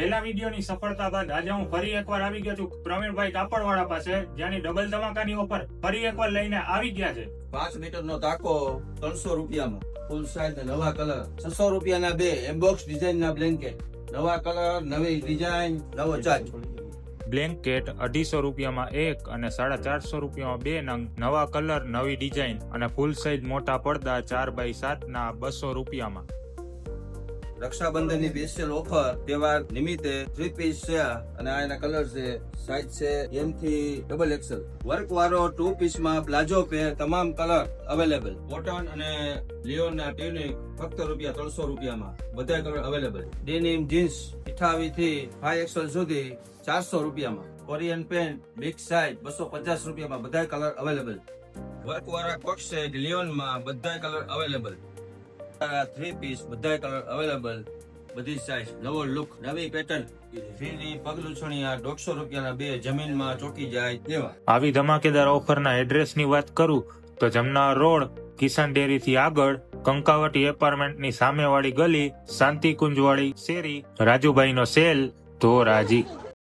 પહેલા વિડીયોની સફળતા બાદ આજે હું ફરી એકવાર આવી ગયો છું પ્રવીણભાઈ કાપડવાળા પાસે, જ્યાંની ડબલ ધમાકાની ઓફર ફરી એકવાર લઈને આવી ગયા છે। 5 મીટરનો તાકો 300 રૂપિયામાં, ફૂલ સાઈઝ નવા કલર 600 રૂપિયાના 2 એમ્બોક્સ ડિઝાઇનના બ્લેન્કેટ, નવા કલર, નવી ડિઝાઇન, નવો ચાર્જ। બ્લેન્કેટ 250 રૂપિયામાં 1 અને 450 રૂપિયામાં 2 નંગ, નવા કલર, નવી ડિઝાઇન અને ફૂલ સાઈઝ મોટા પડદા 4x7 ના 200 રૂપિયામાં। રક્ષાબંધનની સ્પેશિયલ ઓફર તહેવાર નિમિત્તે 3 પીસ છે અને આ એના કલર છે, સાઈઝ છે M થી XXL, વર્ક વાળો 2 પીસમાં પ્લાઝો પેર, તમામ કલર અવેલેબલ। કોટન અને લિયોનના ટ્યુનિક ફક્ત ₹300 રૂપિયામાં, બધા કલર અવેલેબલ। ડેનિમ જીન્સ 28 થી 5XL સુધી 400 રૂપિયામાં। કોરિયન પેન્ટ બિગ સાઈઝ 250 રૂપિયામાં, બધા કલર અવેલેબલ। વર્ક વાળા કોટ સેટ લિયોનમાં બધા કલર અવેલેબલ। 3 પીસ બધા કલર અવેલેબલ, બધી સાઈઝ, નવો લુક, નવી પેટર્ન, ફ્રીની પગલુછણિયા 150 રૂપિયાના 2, જમીનમાં ચોકી જાય તેવા। આવી ધમાકેદાર ઓફરના એડ્રેસની વાત કરું તો જમનાર રોડ, કિસાન ડેરીથી આગળ, કંકાવટી એપાર્ટમેન્ટની સામેવાળી ગલી, શાંતિકુંજવાળી શેરી, રાજુભાઈનો સેલ, ધોરાજી।